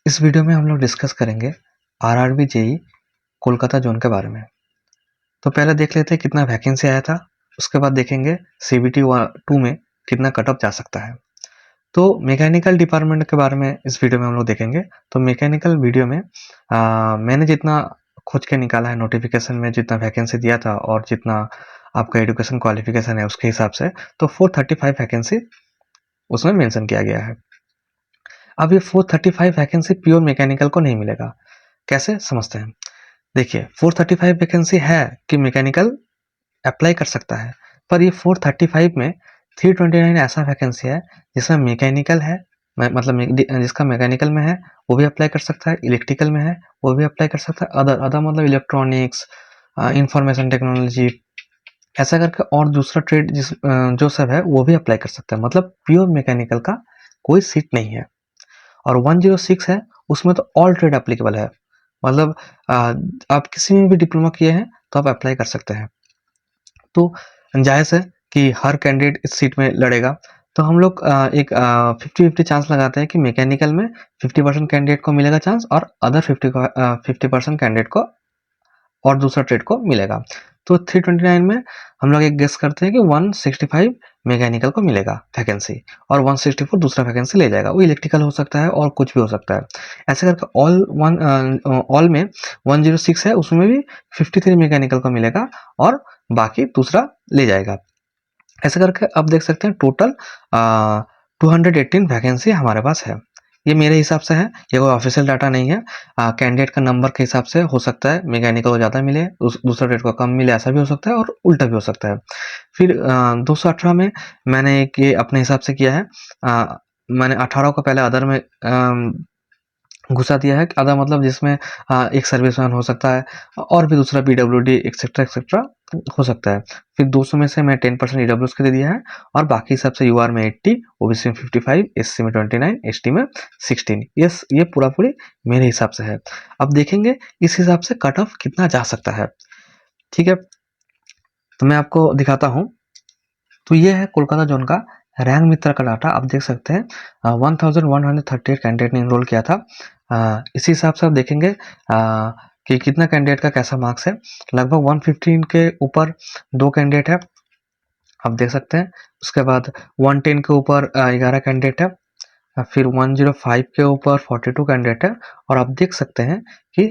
इस वीडियो में हम लोग डिस्कस करेंगे आरआरबी जेई कोलकाता जोन के बारे में। तो पहले देख लेते हैं कितना वैकेंसी आया था, उसके बाद देखेंगे सीबीटी 2 में कितना कट ऑफ जा सकता है। तो मैकेनिकल डिपार्टमेंट के बारे में इस वीडियो में हम लोग देखेंगे। तो मैकेनिकल वीडियो में मैंने जितना खोज के निकाला है नोटिफिकेशन में, जितना वैकेंसी दिया था और जितना आपका एजुकेशन क्वालिफिकेशन है उसके हिसाब से, तो 435 वैकेंसी उसमें मेंशन किया गया है। अब ये 435 वैकेंसी प्योर मैकेनिकल को नहीं मिलेगा, कैसे समझते हैं। देखिए 435 वैकेंसी है कि मैकेनिकल अप्लाई कर सकता है, पर ये 435 में 329 ऐसा वैकेंसी है जिसमें मैकेनिकल है, मतलब जिसका मैकेनिकल में है वो भी अप्लाई कर सकता है, इलेक्ट्रिकल में है वो भी अप्लाई कर सकता है, अदर अदर मतलब इलेक्ट्रॉनिक्स, इंफॉर्मेशन टेक्नोलॉजी, ऐसा करके और दूसरा ट्रेड जो सब है वो भी अप्लाई कर सकता है। मतलब प्योर मैकेनिकल का कोई सीट नहीं है। और 106 है उसमें तो ऑल ट्रेड एप्लीकेबल है, मतलब आप किसी में भी डिप्लोमा किए हैं तो आप अप्लाई कर सकते हैं। तो जायज़ है कि हर कैंडिडेट इस सीट में लड़ेगा। तो हम लोग एक 50-50 चांस लगाते हैं कि मैकेनिकल में 50% कैंडिडेट को मिलेगा चांस और अदर 50% कैंडिडेट को और दूसरा ट्रेड को मिलेगा। तो 329 में हम लोग एक गेस करते हैं कि 165 मैकेनिकल को मिलेगा वैकेंसी और 164 दूसरा वैकेंसी ले जाएगा। वो इलेक्ट्रिकल हो सकता है और कुछ भी हो सकता है। ऐसे करके ऑल में 106 है उसमें भी 53 मैकेनिकल को मिलेगा और बाकी दूसरा ले जाएगा। ऐसे करके अब देख सकते हैं टोटल 218 वैकेंसी हमारे पास है। ये मेरे हिसाब से है, ये कोई ऑफिशियल डाटा नहीं है। कैंडिडेट का नंबर के हिसाब से हो सकता है मैकेनिकल को ज़्यादा मिले, दूसरा रेट को कम मिले, ऐसा भी हो सकता है और उल्टा भी हो सकता है। फिर 218 में मैंने एक ये अपने हिसाब से किया है। मैंने 18 को पहले अदर में घुसा दिया है। आधा मतलब जिसमें एक सर्विसमैन हो सकता है और भी दूसरा पीडब्ल्यूडी एक्सेट्रा एक्सेट्रा हो सकता है। फिर 200 में से मैं 10% ईडब्ल्यूएस के दे दिया है और बाकी सबसे यूआर में 80, ओबीसी में 55, एससी में 29, एसटी में 16। ये पूरा पूरी मेरे हिसाब से है। अब देखेंगे इस हिसाब से कट ऑफ कितना जा सकता है। ठीक है, तो मैं आपको दिखाता हूँ। तो ये है कोलकाता जोन का रैंक मित्र का डाटा। आप देख सकते हैं 1138 कैंडिडेट ने इनरोल किया था। इसी हिसाब से आप देखेंगे कि कितना कैंडिडेट का कैसा मार्क्स है। लगभग 115 के ऊपर 2 कैंडिडेट है, आप देख सकते हैं। उसके बाद 110 के ऊपर 11 कैंडिडेट है। फिर 105 के ऊपर 42 कैंडिडेट है और आप देख सकते हैं कि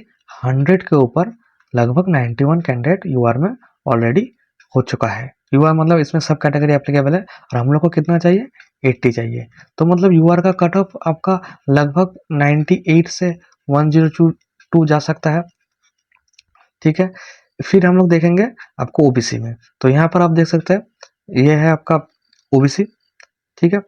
100 के ऊपर लगभग 91 कैंडिडेट यूआर में ऑलरेडी हो चुका है। यूआर मतलब इसमें सब कैटेगरी एप्लीकेबल है और हम लोग को कितना चाहिए, 80 चाहिए। तो मतलब यूआर का कट ऑफ आपका लगभग 98 से 102 जा सकता है। ठीक है, फिर हम लोग देखेंगे आपको ओबीसी में। तो यहाँ पर आप देख सकते हैं ये है आपका ओबीसी। ठीक है,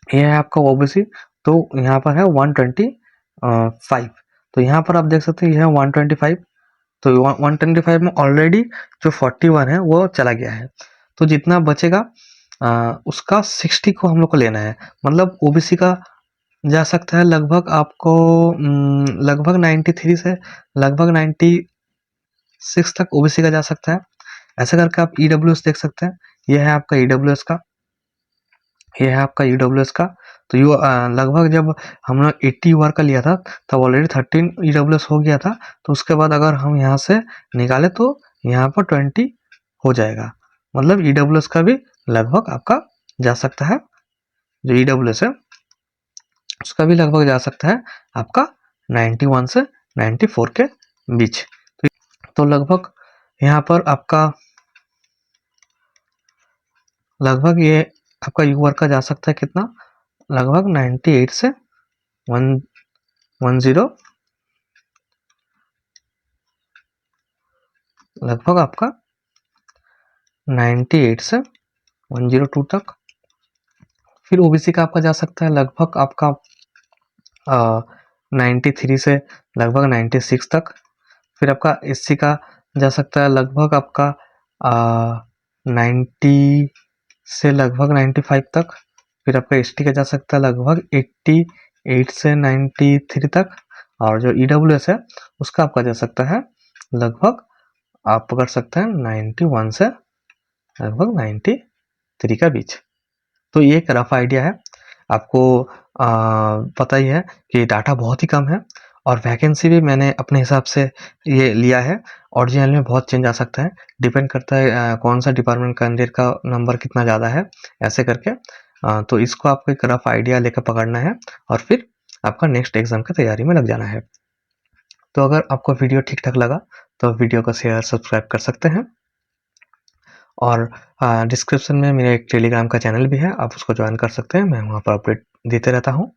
ये है आपका ओबीसी। तो यहाँ पर है 125। तो यहाँ पर आप देख सकते हैं ये है 125। तो 125 में ऑलरेडी जो 41 है वो चला गया है। तो जितना बचेगा उसका 60 को हम लोग को लेना है। मतलब ओबीसी का जा सकता है लगभग आपको लगभग 93 से लगभग 96 तक ओबीसी का जा सकता है। ऐसा करके आप ईडब्ल्यूएस देख सकते हैं। ये है आपका ईडब्ल्यूएस का, ये है आपका ईडब्ल्यूएस का। तो यू लगभग जब हम लोग 80 यूआर का लिया था तब ऑलरेडी 13 ईडब्ल्यूएस हो गया था। तो उसके बाद अगर हम यहाँ से निकाले तो यहाँ पर 20 हो जाएगा। मतलब ईडब्ल्यूएस का भी लगभग आपका जा सकता है, जो ईडब्ल्यूएस है उसका भी लगभग जा सकता है आपका 91 से 94 के बीच। तो लगभग यहाँ पर आपका लगभग ये आपका यूआर का जा सकता है कितना, लगभग 98 से 110, लगभग आपका 98 से 102 तक। फिर ओबीसी का आपका जा सकता है लगभग आपका 93 से लगभग 96 तक। फिर आपका एससी का जा सकता है लगभग आपका 90 से लगभग 95 तक। फिर आपका एसटी का जा सकता है लगभग 88 से 93 तक। और जो ईडब्ल्यूएस है उसका आपका जा सकता है लगभग आप पकड़ सकते हैं 91 से लगभग 93 का बीच। तो ये एक रफ आइडिया है। आपको पता ही है कि डाटा बहुत ही कम है और वैकेंसी भी मैंने अपने हिसाब से ये लिया है। ओरिजिनल में बहुत चेंज आ सकता है, डिपेंड करता है कौन सा डिपार्टमेंट कैंडिडेट का नंबर कितना ज़्यादा है, ऐसे करके। तो इसको आपको एक रफ आइडिया लेकर पकड़ना है और फिर आपका नेक्स्ट एग्जाम की तैयारी में लग जाना है। तो अगर आपको वीडियो ठीक ठाक लगा तो वीडियो को शेयर सब्सक्राइब कर सकते हैं और डिस्क्रिप्शन में मेरा एक टेलीग्राम का चैनल भी है, आप उसको ज्वाइन कर सकते हैं। मैं वहाँ पर अपडेट देते रहता हूँ।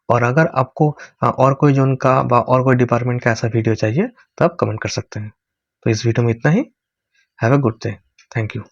और अगर आपको और कोई जोन का और कोई डिपार्टमेंट का ऐसा वीडियो चाहिए तो आप कमेंट कर सकते हैं। तो इस वीडियो में इतना ही। Have a good day. Thank you.